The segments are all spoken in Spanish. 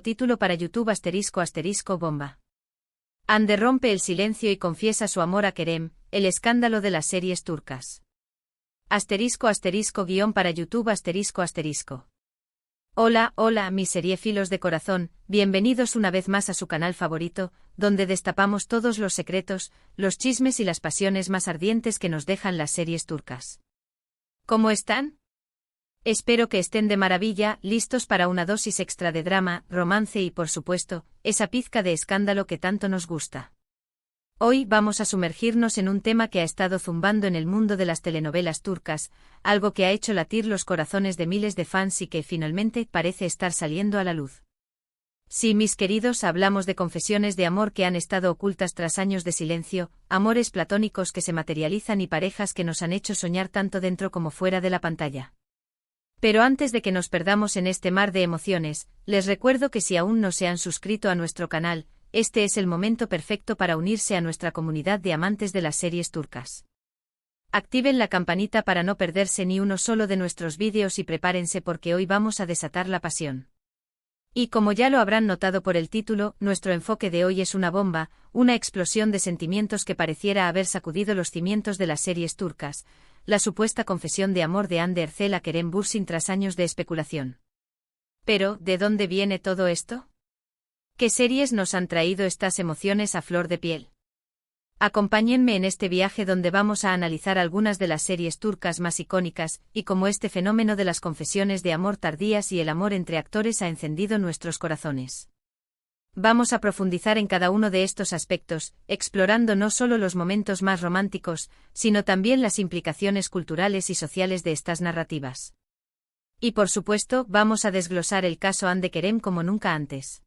Título para YouTube bomba. Hande rompe el silencio y confiesa su amor a Kerem, el escándalo de las series turcas. Guión para YouTube Hola, mis seriefilos de corazón, bienvenidos una vez más a su canal favorito, donde destapamos todos los secretos, los chismes y las pasiones más ardientes que nos dejan las series turcas. ¿Cómo están? Espero que estén de maravilla, listos para una dosis extra de drama, romance y, por supuesto, esa pizca de escándalo que tanto nos gusta. Hoy vamos a sumergirnos en un tema que ha estado zumbando en el mundo de las telenovelas turcas, algo que ha hecho latir los corazones de miles de fans y que finalmente parece estar saliendo a la luz. Sí, mis queridos, hablamos de confesiones de amor que han estado ocultas tras años de silencio, amores platónicos que se materializan y parejas que nos han hecho soñar tanto dentro como fuera de la pantalla. Pero antes de que nos perdamos en este mar de emociones, les recuerdo que si aún no se han suscrito a nuestro canal, este es el momento perfecto para unirse a nuestra comunidad de amantes de las series turcas. Activen la campanita para no perderse ni uno solo de nuestros vídeos y prepárense porque hoy vamos a desatar la pasión. Y como ya lo habrán notado por el título, nuestro enfoque de hoy es una bomba, una explosión de sentimientos que pareciera haber sacudido los cimientos de las series turcas, la supuesta confesión de amor de Hande Erçel a Kerem Bürsin tras años de especulación. Pero, ¿de dónde viene todo esto? ¿Qué series nos han traído estas emociones a flor de piel? Acompáñenme en este viaje donde vamos a analizar algunas de las series turcas más icónicas, y cómo este fenómeno de las confesiones de amor tardías y el amor entre actores ha encendido nuestros corazones. Vamos a profundizar en cada uno de estos aspectos, explorando no solo los momentos más románticos, sino también las implicaciones culturales y sociales de estas narrativas. Y por supuesto, vamos a desglosar el caso Hande Kerem como nunca antes.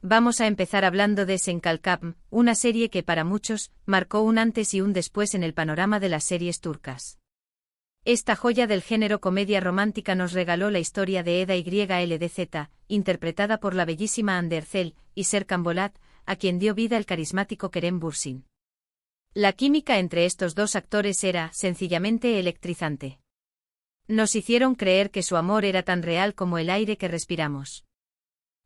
Vamos a empezar hablando de Senkalkapm, una serie que para muchos, marcó un antes y un después en el panorama de las series turcas. Esta joya del género comedia romántica nos regaló la historia de Eda YLDZ, interpretada por la bellísima Hande Erçel, y Serkan Bolat, a quien dio vida el carismático Kerem Bürsin. La química entre estos dos actores era, sencillamente, electrizante. Nos hicieron creer que su amor era tan real como el aire que respiramos.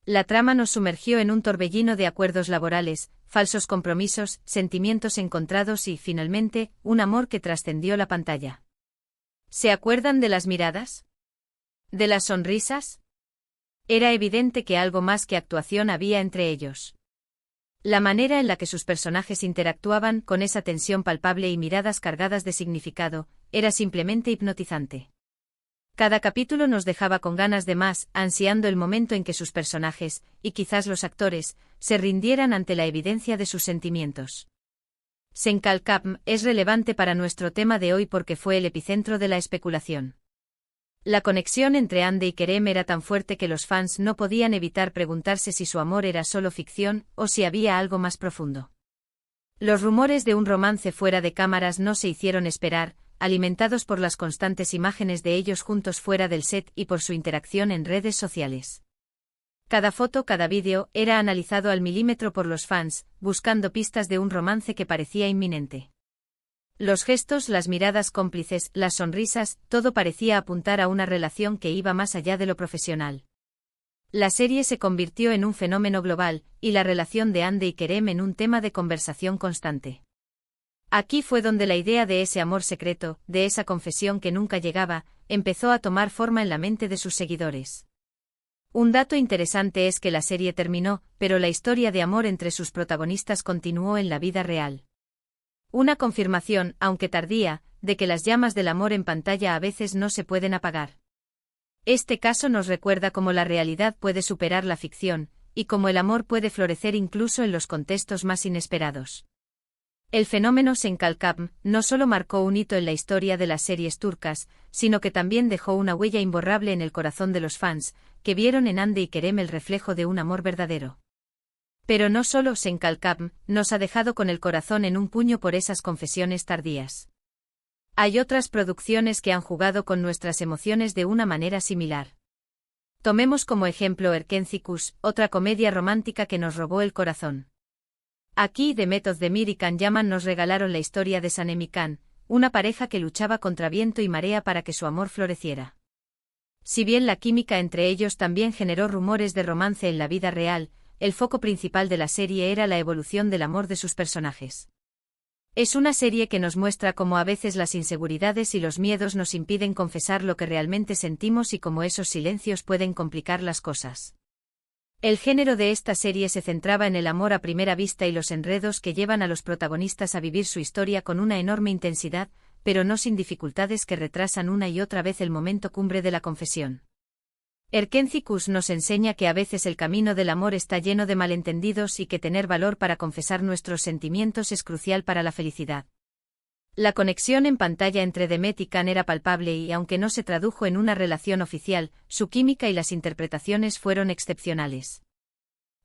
La trama nos sumergió en un torbellino de acuerdos laborales, falsos compromisos, sentimientos encontrados y, finalmente, un amor que trascendió la pantalla. ¿Se acuerdan de las miradas? ¿De las sonrisas? Era evidente que algo más que actuación había entre ellos. La manera en la que sus personajes interactuaban, con esa tensión palpable y miradas cargadas de significado, era simplemente hipnotizante. Cada capítulo nos dejaba con ganas de más, ansiando el momento en que sus personajes, y quizás los actores, se rindieran ante la evidencia de sus sentimientos. Senkalkapm es relevante para nuestro tema de hoy porque fue el epicentro de la especulación. La conexión entre Hande y Kerem era tan fuerte que los fans no podían evitar preguntarse si su amor era solo ficción o si había algo más profundo. Los rumores de un romance fuera de cámaras no se hicieron esperar, alimentados por las constantes imágenes de ellos juntos fuera del set y por su interacción en redes sociales. Cada foto, cada vídeo, era analizado al milímetro por los fans, buscando pistas de un romance que parecía inminente. Los gestos, las miradas cómplices, las sonrisas, todo parecía apuntar a una relación que iba más allá de lo profesional. La serie se convirtió en un fenómeno global, y la relación de Hande y Kerem en un tema de conversación constante. Aquí fue donde la idea de ese amor secreto, de esa confesión que nunca llegaba, empezó a tomar forma en la mente de sus seguidores. Un dato interesante es que la serie terminó, pero la historia de amor entre sus protagonistas continuó en la vida real. Una confirmación, aunque tardía, de que las llamas del amor en pantalla a veces no se pueden apagar. Este caso nos recuerda cómo la realidad puede superar la ficción, y cómo el amor puede florecer incluso en los contextos más inesperados. El fenómeno Senkalkapm no solo marcó un hito en la historia de las series turcas, sino que también dejó una huella imborrable en el corazón de los fans, que vieron en Hande y Kerem el reflejo de un amor verdadero. Pero no solo Senkalkapm nos ha dejado con el corazón en un puño por esas confesiones tardías. Hay otras producciones que han jugado con nuestras emociones de una manera similar. Tomemos como ejemplo Erkencikus, otra comedia romántica que nos robó el corazón. Aquí Demet Özdemir y Can Yaman nos regalaron la historia de Sanem y Can, una pareja que luchaba contra viento y marea para que su amor floreciera. Si bien la química entre ellos también generó rumores de romance en la vida real, el foco principal de la serie era la evolución del amor de sus personajes. Es una serie que nos muestra cómo a veces las inseguridades y los miedos nos impiden confesar lo que realmente sentimos y cómo esos silencios pueden complicar las cosas. El género de esta serie se centraba en el amor a primera vista y los enredos que llevan a los protagonistas a vivir su historia con una enorme intensidad, pero no sin dificultades que retrasan una y otra vez el momento cumbre de la confesión. Erkenci nos enseña que a veces el camino del amor está lleno de malentendidos y que tener valor para confesar nuestros sentimientos es crucial para la felicidad. La conexión en pantalla entre Demet y Can era palpable y aunque no se tradujo en una relación oficial, su química y las interpretaciones fueron excepcionales.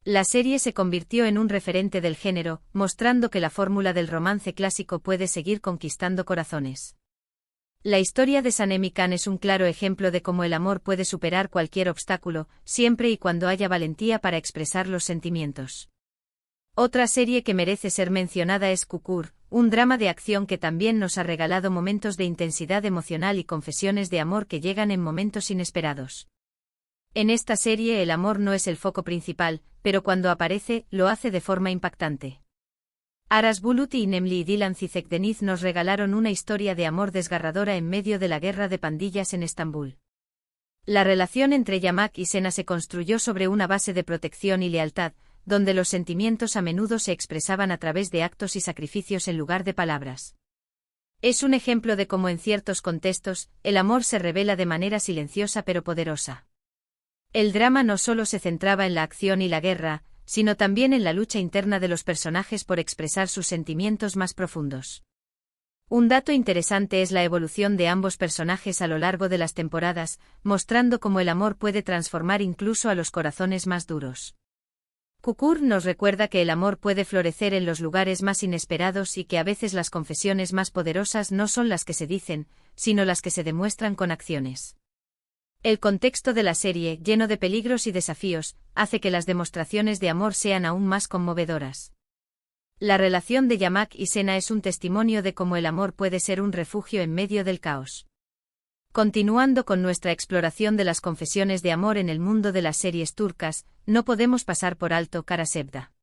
La serie se convirtió en un referente del género, mostrando que la fórmula del romance clásico puede seguir conquistando corazones. La historia de Sanem y Can es un claro ejemplo de cómo el amor puede superar cualquier obstáculo, siempre y cuando haya valentía para expresar los sentimientos. Otra serie que merece ser mencionada es Kukur, un drama de acción que también nos ha regalado momentos de intensidad emocional y confesiones de amor que llegan en momentos inesperados. En esta serie el amor no es el foco principal, pero cuando aparece, lo hace de forma impactante. Aras Bulut y Nemli y Dilan Cizekdeniz nos regalaron una historia de amor desgarradora en medio de la guerra de pandillas en Estambul. La relación entre Yamak y Sena se construyó sobre una base de protección y lealtad, donde los sentimientos a menudo se expresaban a través de actos y sacrificios en lugar de palabras. Es un ejemplo de cómo en ciertos contextos, el amor se revela de manera silenciosa pero poderosa. El drama no solo se centraba en la acción y la guerra, sino también en la lucha interna de los personajes por expresar sus sentimientos más profundos. Un dato interesante es la evolución de ambos personajes a lo largo de las temporadas, mostrando cómo el amor puede transformar incluso a los corazones más duros. Kukur nos recuerda que el amor puede florecer en los lugares más inesperados y que a veces las confesiones más poderosas no son las que se dicen, sino las que se demuestran con acciones. El contexto de la serie, lleno de peligros y desafíos, hace que las demostraciones de amor sean aún más conmovedoras. La relación de Yamak y Sena es un testimonio de cómo el amor puede ser un refugio en medio del caos. Continuando con nuestra exploración de las confesiones de amor en el mundo de las series turcas, no podemos pasar por alto Kara Sevda.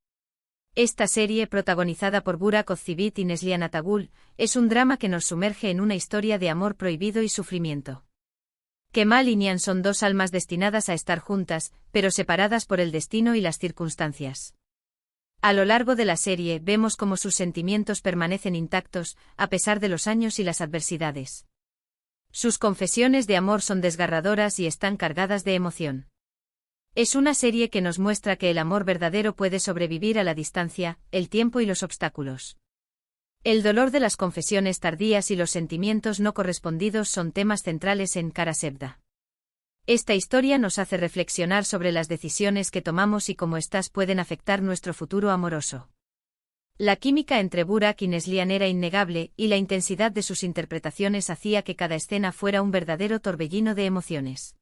Esta serie, protagonizada por Burak Özçivit y Neslihan Atagul, es un drama que nos sumerge en una historia de amor prohibido y sufrimiento. Kemal y Nihan son dos almas destinadas a estar juntas, pero separadas por el destino y las circunstancias. A lo largo de la serie vemos cómo sus sentimientos permanecen intactos, a pesar de los años y las adversidades. Sus confesiones de amor son desgarradoras y están cargadas de emoción. Es una serie que nos muestra que el amor verdadero puede sobrevivir a la distancia, el tiempo y los obstáculos. El dolor de las confesiones tardías y los sentimientos no correspondidos son temas centrales en Kara Sevda. Esta historia nos hace reflexionar sobre las decisiones que tomamos y cómo éstas pueden afectar nuestro futuro amoroso. La química entre Burak y Neslihan era innegable, y la intensidad de sus interpretaciones hacía que cada escena fuera un verdadero torbellino de emociones.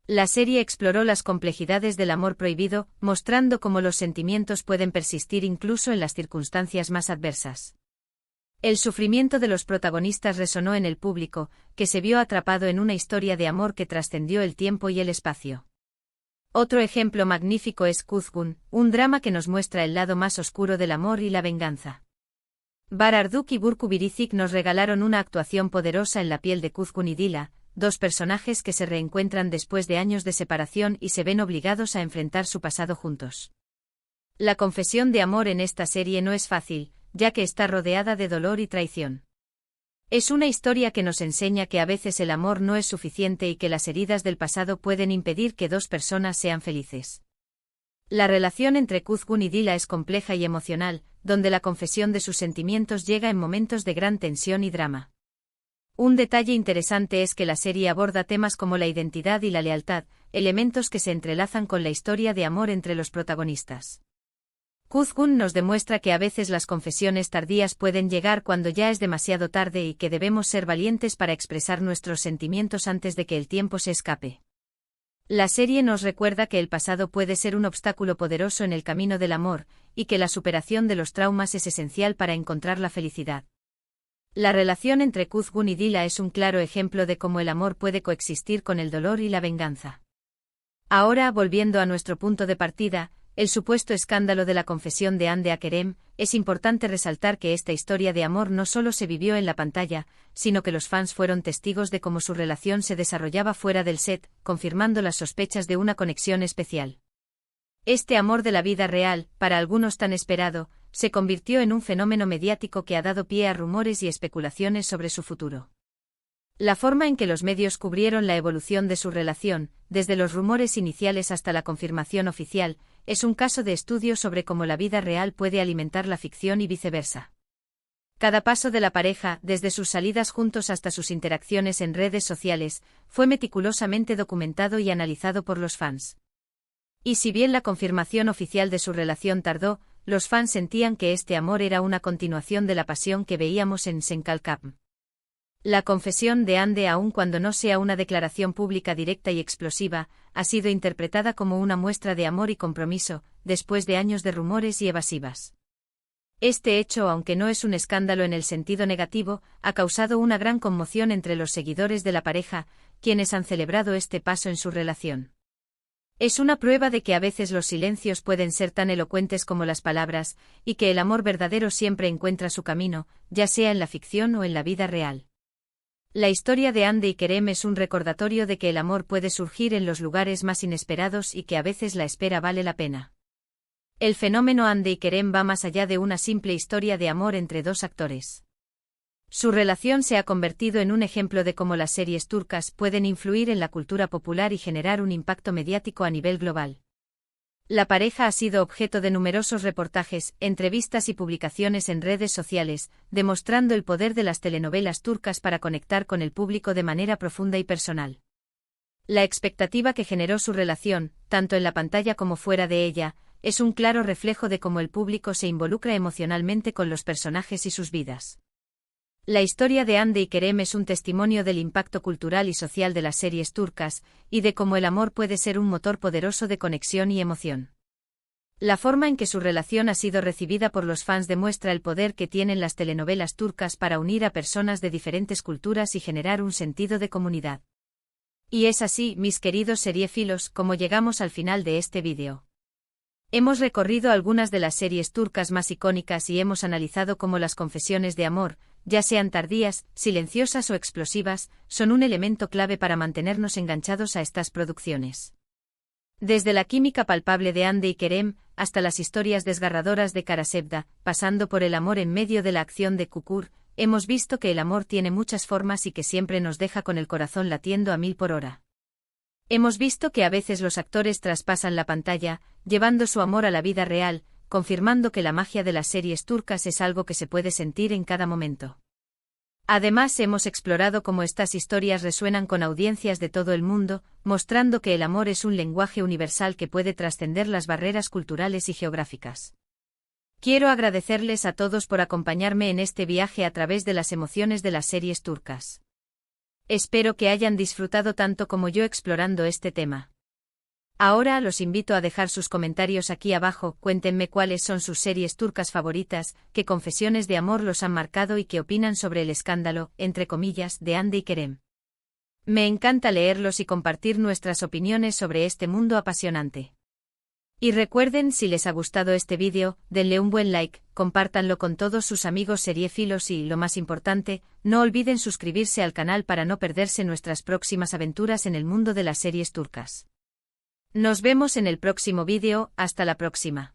La serie exploró las complejidades del amor prohibido, mostrando cómo los sentimientos pueden persistir incluso en las circunstancias más adversas. El sufrimiento de los protagonistas resonó en el público, que se vio atrapado en una historia de amor que trascendió el tiempo y el espacio. Otro ejemplo magnífico es Kuzgun, un drama que nos muestra el lado más oscuro del amor y la venganza. Bararduk y Burcu Biricik nos regalaron una actuación poderosa en la piel de Kuzgun y Dila, dos personajes que se reencuentran después de años de separación y se ven obligados a enfrentar su pasado juntos. La confesión de amor en esta serie no es fácil, ya que está rodeada de dolor y traición. Es una historia que nos enseña que a veces el amor no es suficiente y que las heridas del pasado pueden impedir que dos personas sean felices. La relación entre Kuzgun y Dila es compleja y emocional, donde la confesión de sus sentimientos llega en momentos de gran tensión y drama. Un detalle interesante es que la serie aborda temas como la identidad y la lealtad, elementos que se entrelazan con la historia de amor entre los protagonistas. Kuzgun nos demuestra que a veces las confesiones tardías pueden llegar cuando ya es demasiado tarde y que debemos ser valientes para expresar nuestros sentimientos antes de que el tiempo se escape. La serie nos recuerda que el pasado puede ser un obstáculo poderoso en el camino del amor, y que la superación de los traumas es esencial para encontrar la felicidad. La relación entre Kuzgun y Dila es un claro ejemplo de cómo el amor puede coexistir con el dolor y la venganza. Ahora, volviendo a nuestro punto de partida, el supuesto escándalo de la confesión de Hande a Kerem, es importante resaltar que esta historia de amor no solo se vivió en la pantalla, sino que los fans fueron testigos de cómo su relación se desarrollaba fuera del set, confirmando las sospechas de una conexión especial. Este amor de la vida real, para algunos tan esperado, se convirtió en un fenómeno mediático que ha dado pie a rumores y especulaciones sobre su futuro. La forma en que los medios cubrieron la evolución de su relación, desde los rumores iniciales hasta la confirmación oficial, es un caso de estudio sobre cómo la vida real puede alimentar la ficción y viceversa. Cada paso de la pareja, desde sus salidas juntos hasta sus interacciones en redes sociales, fue meticulosamente documentado y analizado por los fans. Y si bien la confirmación oficial de su relación tardó, los fans sentían que este amor era una continuación de la pasión que veíamos en Senkalkam. La confesión de Hande, aun cuando no sea una declaración pública directa y explosiva, ha sido interpretada como una muestra de amor y compromiso, después de años de rumores y evasivas. Este hecho, aunque no es un escándalo en el sentido negativo, ha causado una gran conmoción entre los seguidores de la pareja, quienes han celebrado este paso en su relación. Es una prueba de que a veces los silencios pueden ser tan elocuentes como las palabras, y que el amor verdadero siempre encuentra su camino, ya sea en la ficción o en la vida real. La historia de Hande y Kerem es un recordatorio de que el amor puede surgir en los lugares más inesperados y que a veces la espera vale la pena. El fenómeno Hande y Kerem va más allá de una simple historia de amor entre dos actores. Su relación se ha convertido en un ejemplo de cómo las series turcas pueden influir en la cultura popular y generar un impacto mediático a nivel global. La pareja ha sido objeto de numerosos reportajes, entrevistas y publicaciones en redes sociales, demostrando el poder de las telenovelas turcas para conectar con el público de manera profunda y personal. La expectativa que generó su relación, tanto en la pantalla como fuera de ella, es un claro reflejo de cómo el público se involucra emocionalmente con los personajes y sus vidas. La historia de Hande y Kerem es un testimonio del impacto cultural y social de las series turcas, y de cómo el amor puede ser un motor poderoso de conexión y emoción. La forma en que su relación ha sido recibida por los fans demuestra el poder que tienen las telenovelas turcas para unir a personas de diferentes culturas y generar un sentido de comunidad. Y es así, mis queridos seriéfilos, como llegamos al final de este vídeo. Hemos recorrido algunas de las series turcas más icónicas y hemos analizado cómo las confesiones de amor, ya sean tardías, silenciosas o explosivas, son un elemento clave para mantenernos enganchados a estas producciones. Desde la química palpable de Hande y Kerem, hasta las historias desgarradoras de Karasevda, pasando por el amor en medio de la acción de Kukur, hemos visto que el amor tiene muchas formas y que siempre nos deja con el corazón latiendo a 1000 por hora. Hemos visto que a veces los actores traspasan la pantalla, llevando su amor a la vida real, confirmando que la magia de las series turcas es algo que se puede sentir en cada momento. Además, hemos explorado cómo estas historias resuenan con audiencias de todo el mundo, mostrando que el amor es un lenguaje universal que puede trascender las barreras culturales y geográficas. Quiero agradecerles a todos por acompañarme en este viaje a través de las emociones de las series turcas. Espero que hayan disfrutado tanto como yo explorando este tema. Ahora los invito a dejar sus comentarios aquí abajo, cuéntenme cuáles son sus series turcas favoritas, qué confesiones de amor los han marcado y qué opinan sobre el escándalo, entre comillas, de Hande y Kerem. Me encanta leerlos y compartir nuestras opiniones sobre este mundo apasionante. Y recuerden, si les ha gustado este vídeo, denle un buen like, compártanlo con todos sus amigos seriéfilos y, lo más importante, no olviden suscribirse al canal para no perderse nuestras próximas aventuras en el mundo de las series turcas. Nos vemos en el próximo vídeo, hasta la próxima.